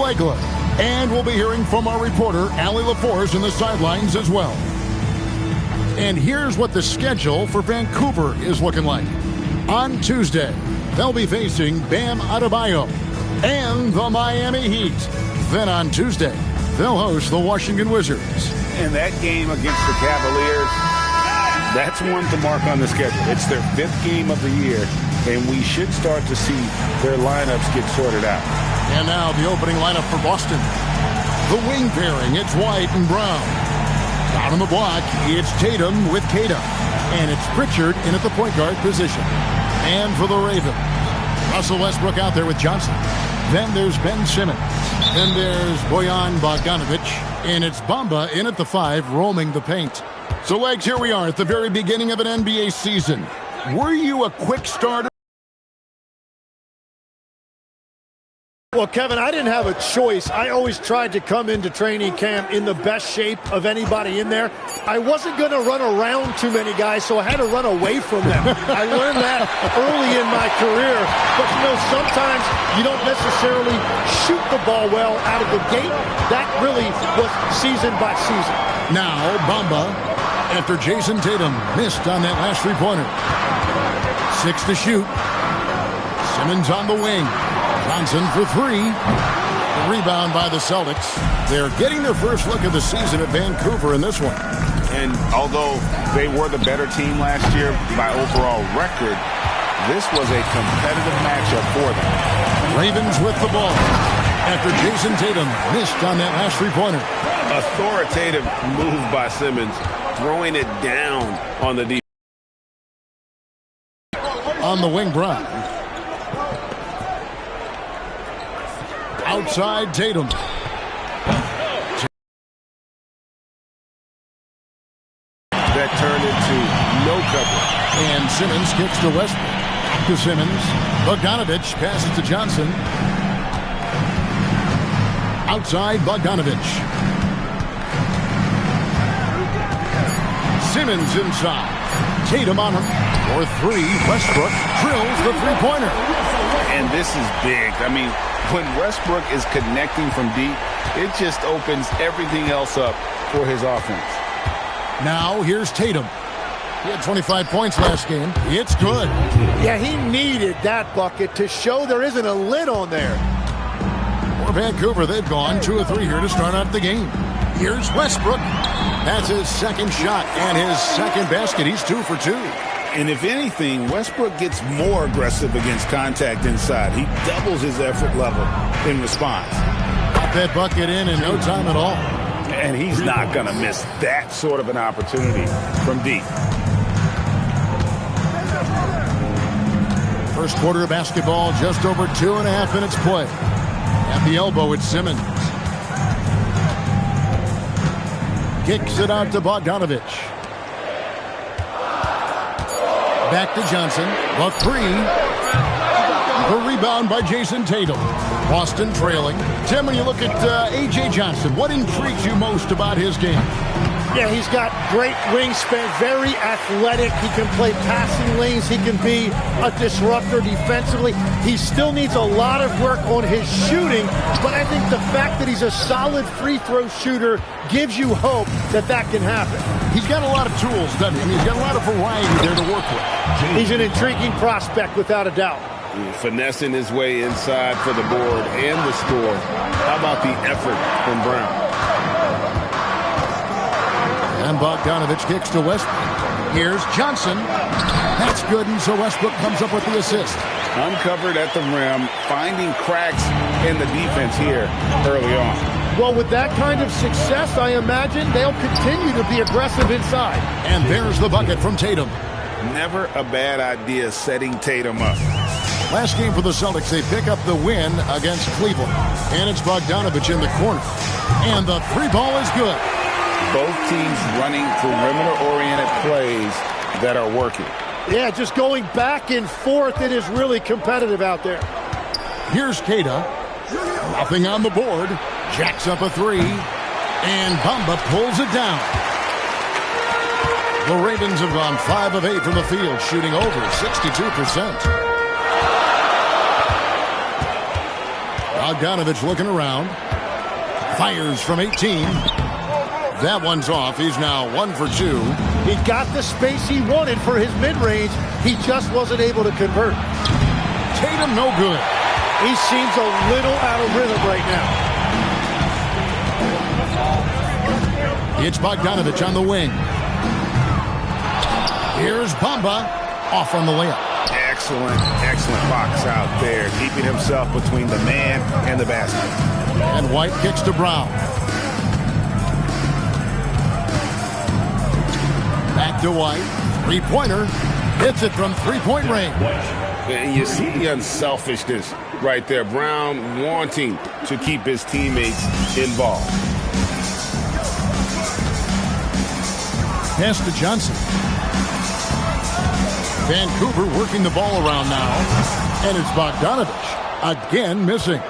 Legler. And we'll be hearing from our reporter, Allie LaForce, in the sidelines as well. And here's what the schedule for Vancouver is looking like. On Tuesday, they'll be facing Bam Adebayo and the Miami Heat. Then on Tuesday, they'll host the Washington Wizards. And that game against the Cavaliers, that's one to mark on the schedule. It's their 5th game of the year, and we should start to see their lineups get sorted out. And now the opening lineup for Boston. The wing pairing, it's White and Brown. Out on the block, it's Tatum with Queta. And it's Pritchard in at the point guard position. And for the Ravens, Russell Westbrook out there with Johnson. Then there's Ben Simmons. Then there's Bojan Bogdanovic. And it's Bamba in at the 5, roaming the paint. So, Legs, here we are at the very beginning of an NBA season. Were you a quick starter? Well, Kevin, I didn't have a choice. I always tried to come into training camp in the best shape of anybody in there. I wasn't going to run around too many guys, so I had to run away from them. I learned that early in my career. But, you know, sometimes you don't necessarily shoot the ball well out of the gate. That really was season by season. Now, Bamba, after Jason Tatum missed on that last three-pointer. 6 to shoot. Simmons on the wing. Johnson for 3. The rebound by the Celtics. They're getting their first look of the season at Vancouver in this one. And although they were the better team last year by overall record, this was a competitive matchup for them. Ravens with the ball after Jason Tatum missed on that last three-pointer. Authoritative move by Simmons, throwing it down on the defense. On the wing, Brown. Outside Tatum. That turned into no cover. And Simmons kicks to Westbrook. To Simmons. Bogdanovic passes to Johnson. Outside Bogdanovic. Simmons inside. Tatum on him. For 3. Westbrook drills the three-pointer. And this is big. I mean, when Westbrook is connecting from deep, it just opens everything else up for his offense. Now, here's Tatum. He had 25 points last game. It's good. Yeah, he needed that bucket to show there isn't a lid on there. For Vancouver, they've gone 2 of 3 here to start out the game. Here's Westbrook. That's his second shot and his second basket. He's 2 for 2. And if anything, Westbrook gets more aggressive against contact inside. He doubles his effort level in response. Got that bucket in no time at all. And he's not going to miss that sort of an opportunity from deep. First quarter of basketball, just over 2.5 minutes play. At the elbow, it's Simmons. Kicks it out to Bogdanovic. Back to Johnson. The 3. The rebound by Jason Tatum. Boston trailing. Tim, when you look at A.J. Johnson, what intrigues you most about his game? Yeah, he's got great wingspan, very athletic. He can play passing lanes. He can be a disruptor defensively. He still needs a lot of work on his shooting, but I think the fact that he's a solid free throw shooter gives you hope that that can happen. He's got a lot of tools, doesn't he? I mean, he's got a lot of variety there to work with. He's an intriguing prospect without a doubt. Finessing his way inside for the board and the score. How about the effort from Brown? And Bogdanovic kicks to Westbrook. Here's Johnson. That's good, and so Westbrook comes up with the assist. Uncovered at the rim, finding cracks in the defense here early on. Well, with that kind of success, I imagine they'll continue to be aggressive inside. And there's the bucket from Tatum. Never a bad idea setting Tatum up. Last game for the Celtics, they pick up the win against Cleveland. And it's Bogdanovic in the corner. And the 3 ball is good. Both teams running perimeter-oriented plays that are working. Yeah, just going back and forth, it is really competitive out there. Here's Queta. Nothing on the board. Jacks up a 3. And Bamba pulls it down. The Ravens have gone 5 of 8 from the field, shooting over 62%. Bogdanovich looking around. Fires from 18. That one's off. He's now 1 for 2. He got the space he wanted for his mid-range. He just wasn't able to convert. Tatum no good. He seems a little out of rhythm right now. It's Bogdanovich on the wing. Here's Bamba off on the layup. Excellent box out there, keeping himself between the man and the basket. And White kicks to Brown. Back to White. Three-pointer. Hits it from three-point range. And you see the unselfishness right there. Brown wanting to keep his teammates involved. Pass to Johnson. Vancouver working the ball around now. And it's Bogdanovich again missing.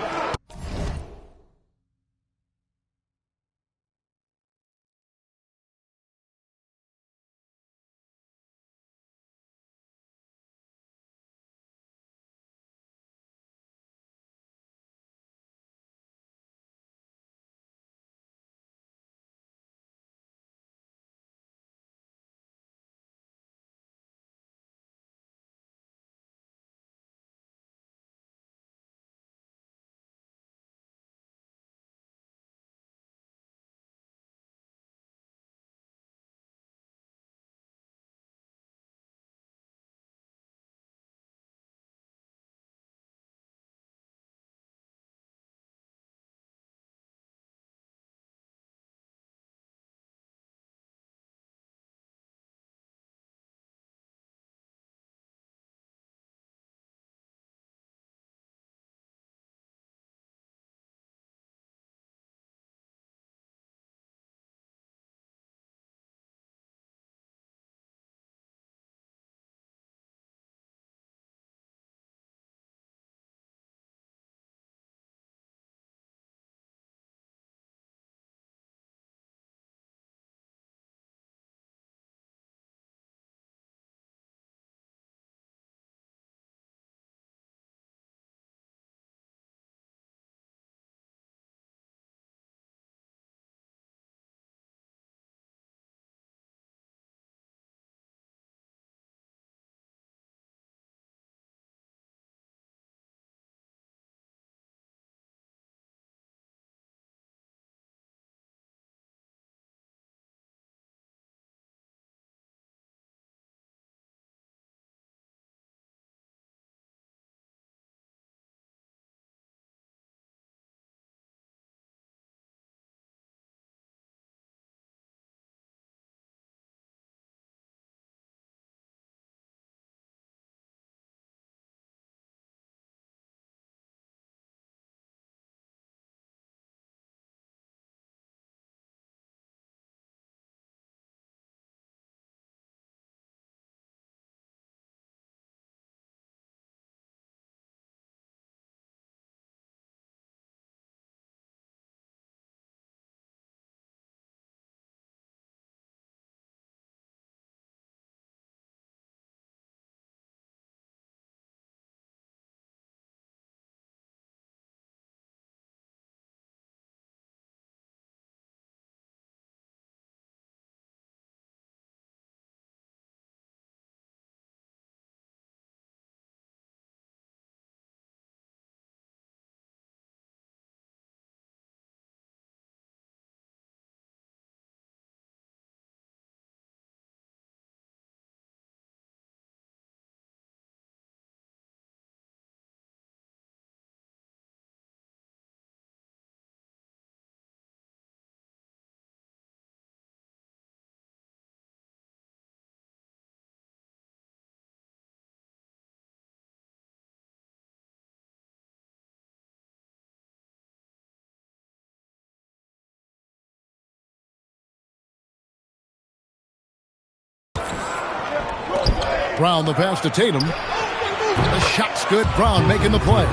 Brown the pass to Tatum. The shot's good. Brown making the play.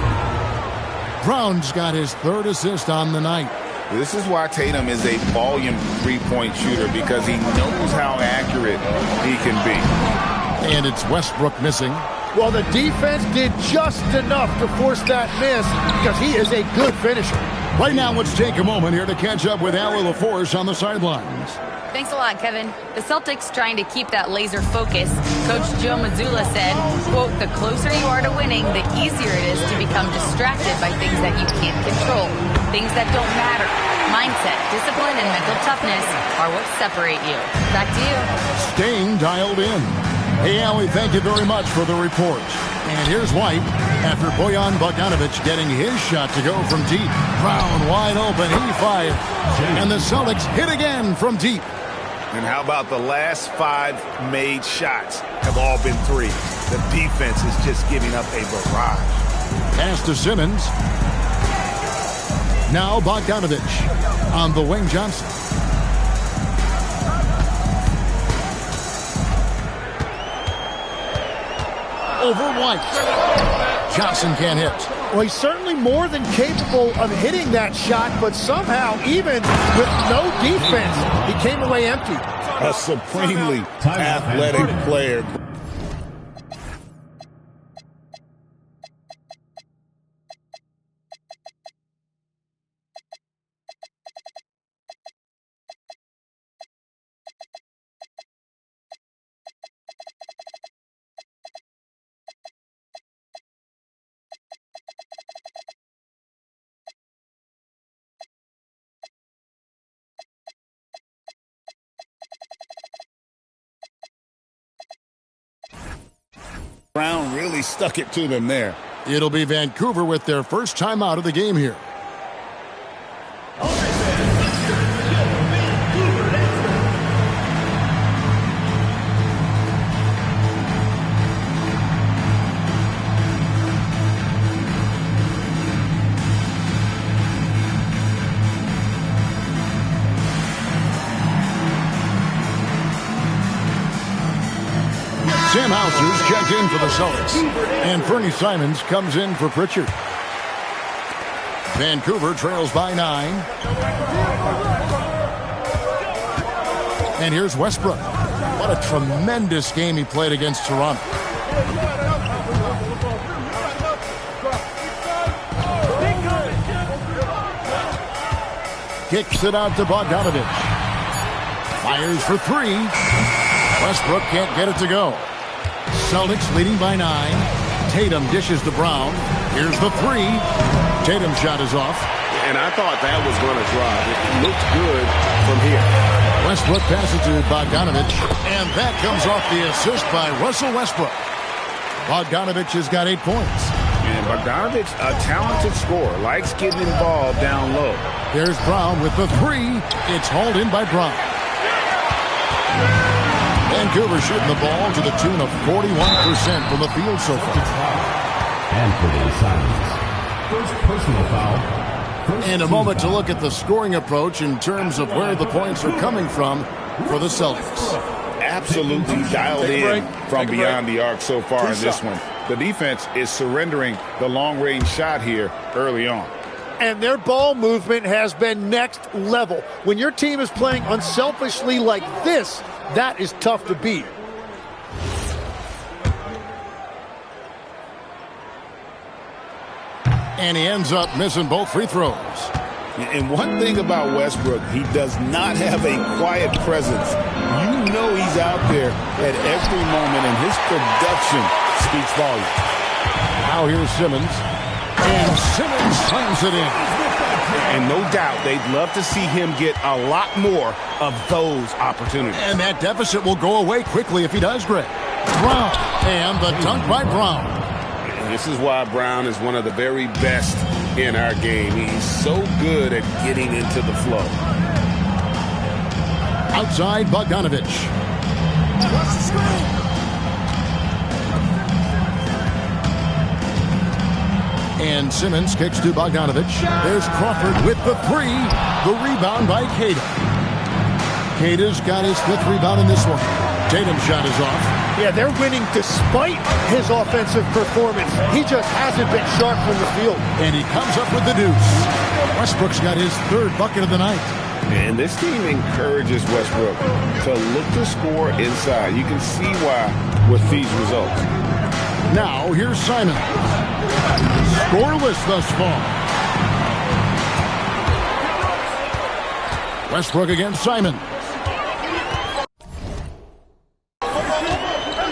Brown's got his third assist on the night. This is why Tatum is a volume three-point shooter, because he knows how accurate he can be. And it's Westbrook missing. Well, the defense did just enough to force that miss because he is a good finisher. Right now, let's take a moment here to catch up with Allie LaForce on the sidelines. Thanks a lot, Kevin. The Celtics trying to keep that laser focus. Coach Joe Mazzulla said, quote, "The closer you are to winning, the easier it is to become distracted by things that you can't control, things that don't matter. Mindset, discipline, and mental toughness are what separate you." Back to you. Staying dialed in. Hey, Allie, thank you very much for the report. And here's White after Bojan Bogdanovic getting his shot to go from deep. Brown wide open, he fired. And the Celtics hit again from deep. And how about the last 5 made shots have all been threes? The defense is just giving up a barrage. Pass to Simmons. Now Bogdanovic on the wing. Johnson. Over White. Johnson can't hit. Well, he's certainly more than capable of hitting that shot, but somehow, even with no defense, he came away empty. A supremely athletic player. Brown really stuck it to them there. It'll be Vancouver with their first time out of the game here. Sam Hauser's checked in for the Celtics. And Fernie Simons comes in for Pritchard. Vancouver trails by 9. And here's Westbrook. What a tremendous game he played against Toronto. Kicks it out to Bogdanovic. Fires for 3. Westbrook can't get it to go. Celtics leading by 9. Tatum dishes to Brown. Here's the 3. Tatum's shot is off. And I thought that was going to drive. It looked good from here. Westbrook passes to Bogdanovic. And that comes off the assist by Russell Westbrook. Bogdanovic has got 8 points. And Bogdanovic, a talented scorer, likes getting involved down low. There's Brown with the 3. It's hauled in by Brown. Vancouver shooting the ball to the tune of 41% from the field so far. Anthony Simons. First personal foul. And a moment to look at the scoring approach in terms of where the points are coming from for the Celtics. Absolutely dialed in from beyond the arc so far in this one. The defense is surrendering the long-range shot here early on. And their ball movement has been next level. When your team is playing unselfishly like this, that is tough to beat. And he ends up missing both free throws. And one thing about Westbrook, he does not have a quiet presence. You know he's out there at every moment, and his production speaks volumes. Now here's Simmons. And Simmons slams it in. And no doubt they'd love to see him get a lot more of those opportunities. And that deficit will go away quickly if he does, Greg. Brown. And the dunk by Brown. And this is why Brown is one of the very best in our game. He's so good at getting into the flow. Outside Bogdanovic. And Simmons kicks to Bogdanovic. There's Crawford with the 3. The rebound by Queta. Queta's got his 5th rebound in this one. Tatum's shot is off. Yeah, they're winning despite his offensive performance. He just hasn't been sharp from the field. And he comes up with the deuce. Westbrook's got his 3rd bucket of the night. And this team encourages Westbrook to look to score inside. You can see why with these results. Now here's Simon. Scoreless thus far. Westbrook against Simon.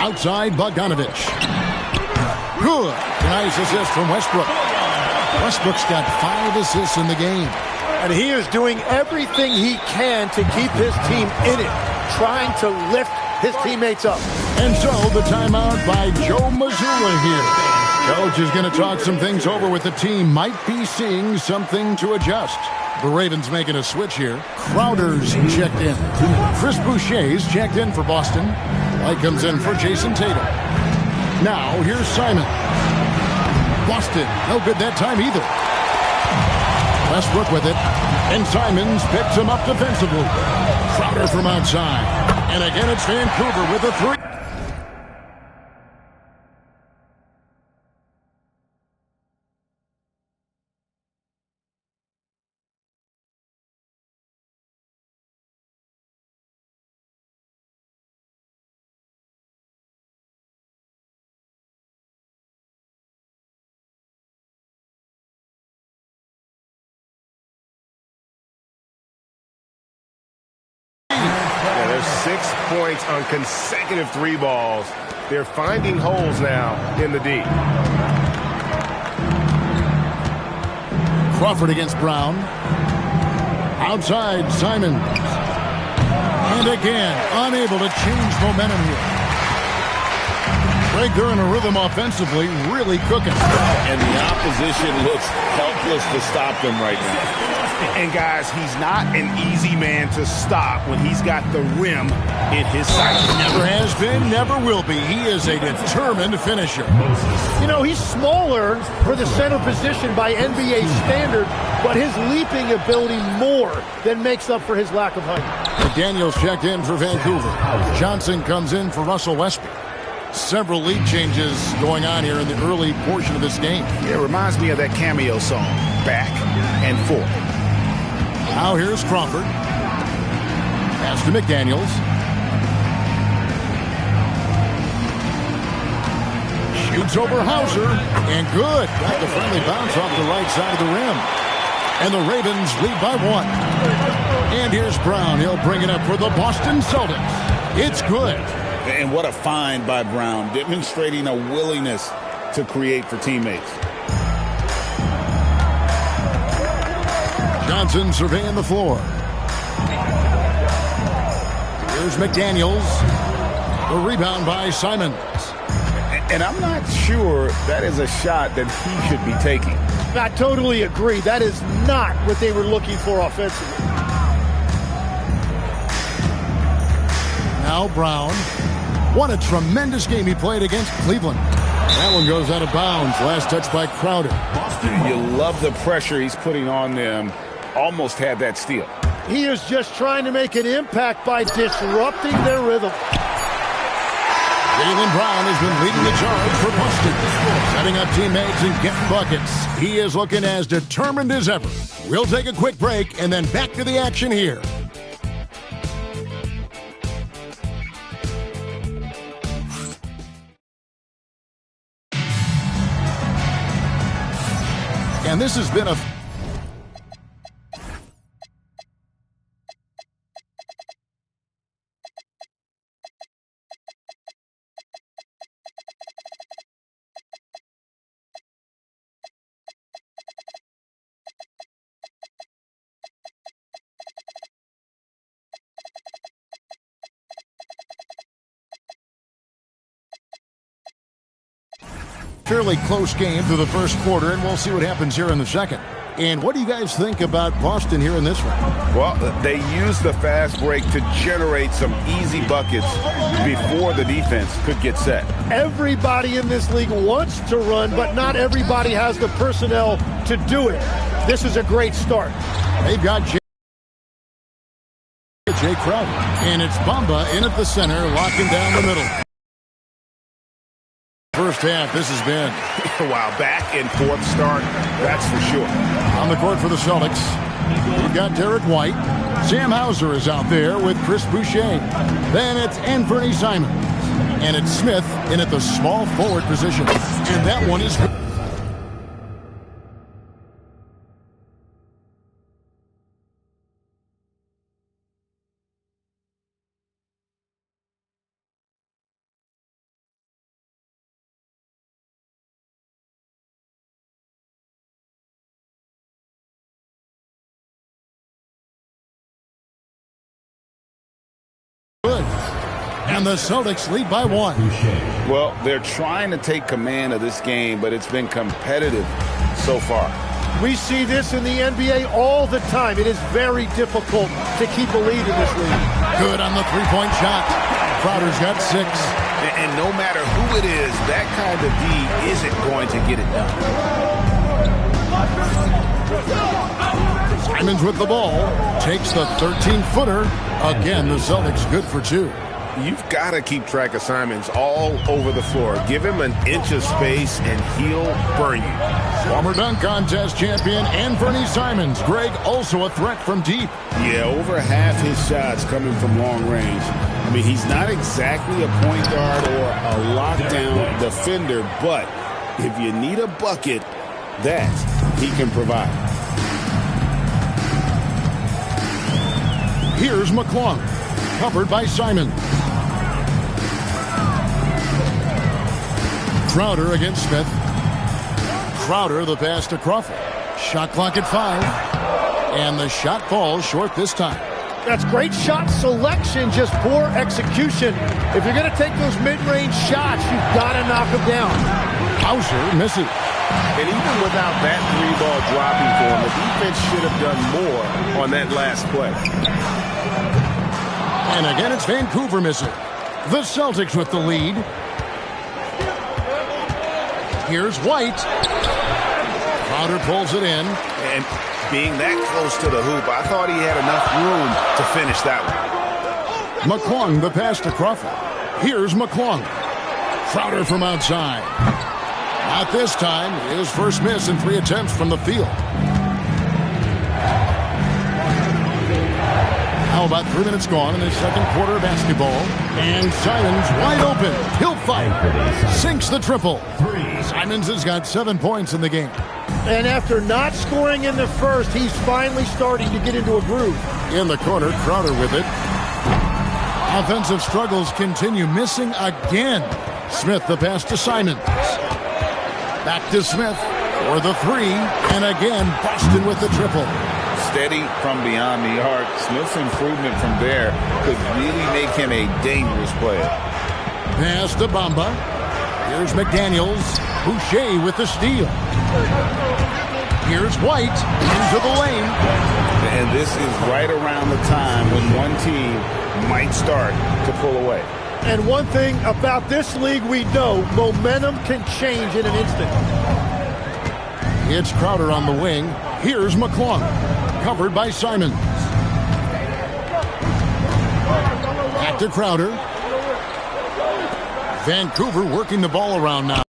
Outside Bogdanovich. Good. Nice assist from Westbrook. Westbrook's got 5 assists in the game. And he is doing everything he can to keep his team in it, trying to lift his teammates up. And so the timeout by Joe Mazzulla here. Coach is going to talk some things over with the team. Might be seeing something to adjust. The Ravens making a switch here. Crowder's checked in. Chris Boucher's checked in for Boston. White comes in for Jason Tatum. Now here's Simon. Boston, no good that time either. Westbrook with it. And Simons picks him up defensively. Crowder from outside. And again it's Vancouver with a 3. There's 6 points on consecutive 3 balls. They're finding holes now in the D. Crawford against Brown. Outside, Simon. And again, unable to change momentum here. Greg, they're in a rhythm offensively, really cooking. And the opposition looks helpless to stop them right now. And guys, he's not an easy man to stop when he's got the rim in his sights. Never has been, never will be. He is a determined finisher. You know, he's smaller for the center position by NBA standard, but his leaping ability more than makes up for his lack of height. McDaniels checked in for Vancouver. Johnson comes in for Russell Westbrook. Several lead changes going on here in the early portion of this game. It reminds me of that cameo song, Back and Forth. Now here's Crawford. Pass to McDaniels. Shoots over Hauser. And good. Got the friendly bounce off the right side of the rim. And the Ravens lead by 1. And here's Brown. He'll bring it up for the Boston Celtics. It's good. And what a find by Brown, demonstrating a willingness to create for teammates. Johnson surveying the floor. Here's McDaniels. The rebound by Simons. And I'm not sure that is a shot that he should be taking. I totally agree. That is not what they were looking for offensively. Now Brown. What a tremendous game he played against Cleveland. That one goes out of bounds. Last touch by Crowder. You love the pressure he's putting on them. Almost had that steal. He is just trying to make an impact by disrupting their rhythm. Jaylen Brown has been leading the charge for Boston. Setting up teammates and getting buckets. He is looking as determined as ever. We'll take a quick break and then back to the action here. And this has been a fairly close game through the first quarter, and we'll see what happens here in the second. And what do you guys think about Boston here in this one? Well, they used the fast break to generate some easy buckets before the defense could get set. Everybody in this league wants to run, but not everybody has the personnel to do it. This is a great start. They've got Jay Crowder, and it's Bamba in at the center, locking down the middle. First half, this has been Wow, back and forth start, that's for sure. on the court for the Celtics. We've got Derek White. Sam Hauser is out there with Chris Boucher. Then it's Anthony Simons. And it's Smith in at the small forward position. And that one is good. And the Celtics lead by 1. Well, they're trying to take command of this game, but it's been competitive so far. We see this in the NBA all the time. It is very difficult to keep a lead in this league. Good on the three-point shot. Crowder's got 6. And no matter who it is, that kind of D isn't going to get it done. Simons with the ball. Takes the 13-footer. Again, the Celtics good for 2. You've got to keep track of Simons all over the floor. Give him an inch of space, and he'll burn you. Former dunk contest champion Anfernee Simons. Greg, also a threat from deep. Yeah, over half his shots coming from long range. I mean, he's not exactly a point guard or a lockdown defender, but if you need a bucket, that he can provide. Here's McClung. Covered by Simons. Crowder against Smith. Crowder the pass to Crawford. Shot clock at 5. And the shot falls short this time. That's great shot selection, just poor execution. If you're going to take those mid-range shots, you've got to knock them down. Hauser misses. And even without that 3-ball dropping for him, the defense should have done more on that last play. And again, it's Vancouver missing. The Celtics with the lead. Here's White. Crowder pulls it in. And being that close to the hoop, I thought he had enough room to finish that one. McClung, the pass to Crawford. Here's McClung. Crowder from outside. Not this time. His first miss in 3 attempts from the field. Now about 3 minutes gone in the second quarter of basketball. And Simons wide open. He'll fight. Sinks the triple. Simons has got 7 points in the game. And after not scoring in the first, he's finally starting to get into a groove. In the corner, Crowder with it. Offensive struggles continue. Missing again. Smith the pass to Simons. Back to Smith for the 3. And again, Boston with the triple. Steady from beyond the arc. Smith's improvement from there could really make him a dangerous player. Pass to Bamba. Here's McDaniels. Boucher with the steal. Here's White into the lane. And this is right around the time when one team might start to pull away. And one thing about this league we know, momentum can change in an instant. It's Crowder on the wing. Here's McClung. Covered by Simons. Back to Crowder. Vancouver working the ball around now.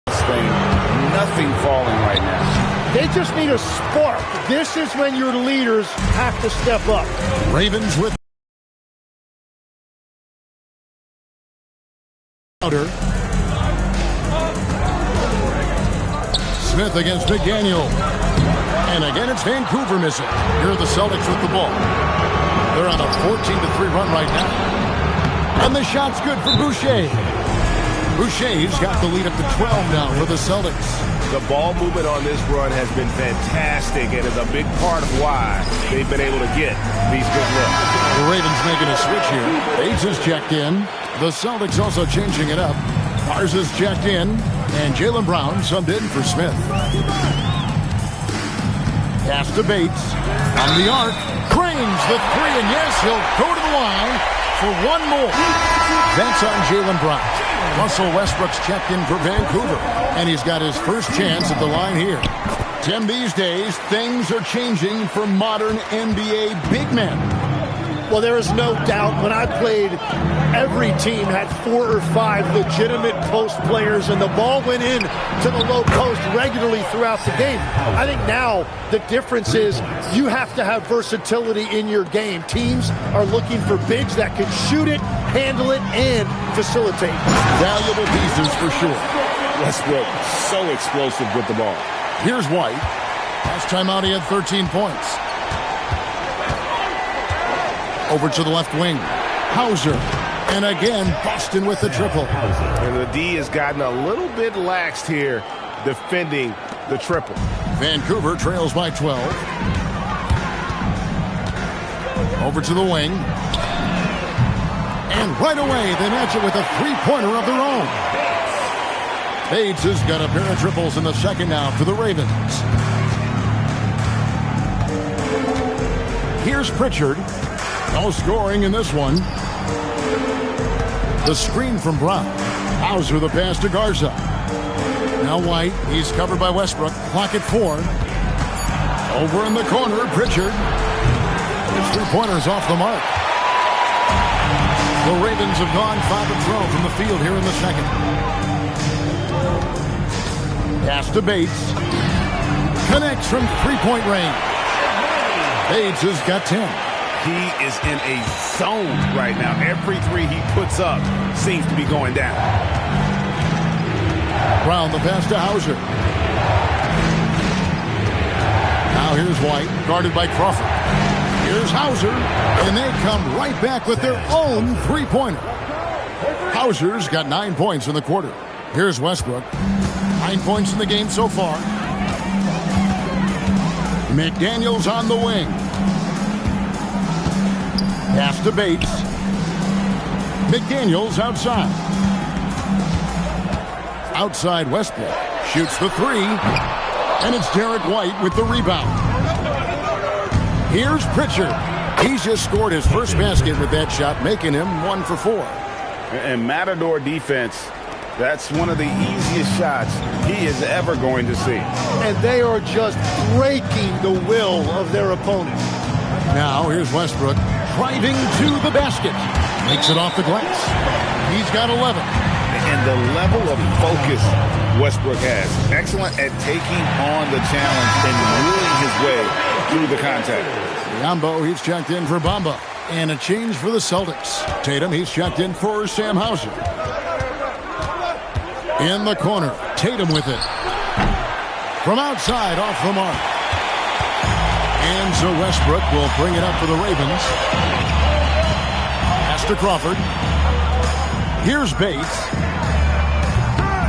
Nothing falling right now. They just need a spark. This is when your leaders have to step up. Ravens with Crowder. Smith against McDaniel. And again, it's Vancouver missing. Here are the Celtics with the ball. They're on a 14-3 run right now. And the shot's good for Boucher. Boucher's got the lead up to 12 now for the Celtics. The ball movement on this run has been fantastic and is a big part of why they've been able to get these good looks. The Ravens making a switch here. Bates is checked in. The Celtics also changing it up. Mars is checked in. And Jaylen Brown subbed in for Smith. Pass to Bates. On the arc. Cranes the 3. And yes, he'll go to the line for one more. That's on Jaylen Brown. Russell Westbrook's checked in for Vancouver. And he's got his first chance at the line here. Tim, these days, things are changing for modern NBA big men. Well, there is no doubt when I played every team had 4 or 5 legitimate post players, and the ball went in to the low post regularly throughout the game. I think now the difference is you have to have versatility in your game. Teams are looking for bigs that can shoot it, handle it, and facilitate. Valuable pieces for sure. Westbrook, so explosive with the ball. Here's White. Last time out, he had 13 points. Over to the left wing. Hauser. And again, Boston with the triple. And the D has gotten a little bit laxed here defending the triple. Vancouver trails by 12. Over to the wing. And right away, they match it with a three-pointer of their own. Bates has got a pair of triples in the second now for the Ravens. Here's Pritchard. No scoring in this one. The screen from Brown. Hauser the pass to Garza. Now White. He's covered by Westbrook. Clock at 4. Over in the corner, Pritchard. His three-pointer's off the mark. The Ravens have gone 5 of 12 from the field here in the second. Pass to Bates. Connects from three-point range. Bates has got 10. He is in a zone right now. Every three he puts up seems to be going down. Brown the pass to Hauser. Now here's White, guarded by Crawford. Here's Hauser, and they come right back with their own three-pointer. Hauser's got 9 points in the quarter. Here's Westbrook. 9 points in the game so far. McDaniels on the wing. Pass to Bates. McDaniels outside. Outside Westbrook. Shoots the three. And it's Derek White with the rebound. Here's Pritchard. He's just scored his first basket with that shot, making him 1 for 4. And Matador defense, that's one of the easiest shots he is ever going to see. And they are just breaking the will of their opponent. Now here's Westbrook driving to the basket. Makes it off the glass. He's got 11. And the level of focus Westbrook has. Excellent at taking on the challenge and willing his way through the contact. Biombo, he's checked in for Bamba. And a change for the Celtics. Tatum, he's checked in for Sam Hauser. In the corner, Tatum with it. From outside, off the mark. And so Westbrook will bring it up for the Ravens. Pass to Crawford. Here's Bates.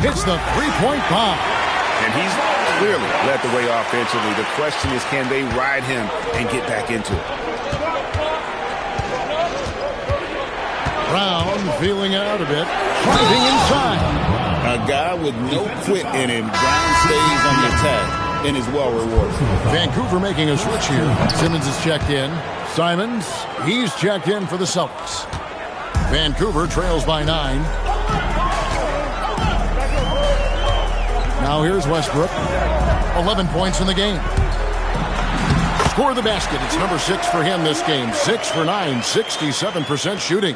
Hits the three-point bomb. And he's clearly led the way offensively. The question is, can they ride him and get back into it? Brown feeling out a bit. Driving inside. A guy with no quit in him. Brown stays on the attack and is well rewarded. Vancouver making a switch here. Simmons is checked in. Simons, he's checked in for the Celtics. Vancouver trails by 9. Now here's Westbrook. 11 points in the game. Score the basket. It's number 6 for him this game. 6 for 9, 67% shooting.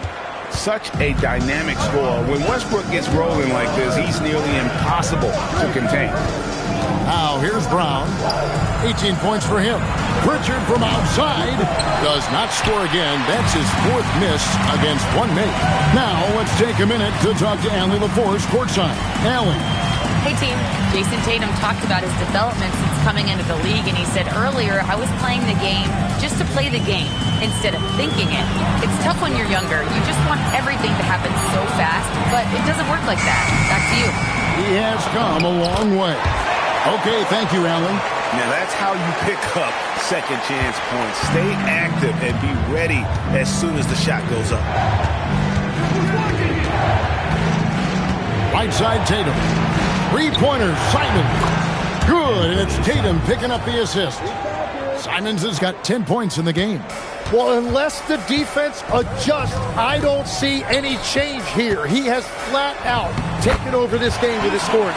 Such a dynamic scorer. When Westbrook gets rolling like this, he's nearly impossible to contain. Now here's Brown. 18 points for him. Pritchard from outside does not score again. That's his 4th miss against one mate. Now let's take a minute to talk to Allie LaForce courtside. Allie. Hey, team. Jason Tatum talked about his development since coming into the league, and he said earlier, I was playing the game just to play the game instead of thinking it. It's tough when you're younger. You just want everything to happen so fast, but it doesn't work like that. Back to you. He has come a long way. Okay, thank you, Allen. Now that's how you pick up second chance points. Stay active and be ready as soon as the shot goes up. Right side Tatum. Three-pointer, Simons. Good, and it's Tatum picking up the assist. Simons has got 10 points in the game. Well, unless the defense adjusts, I don't see any change here. He has flat out taken over this game with his scoring.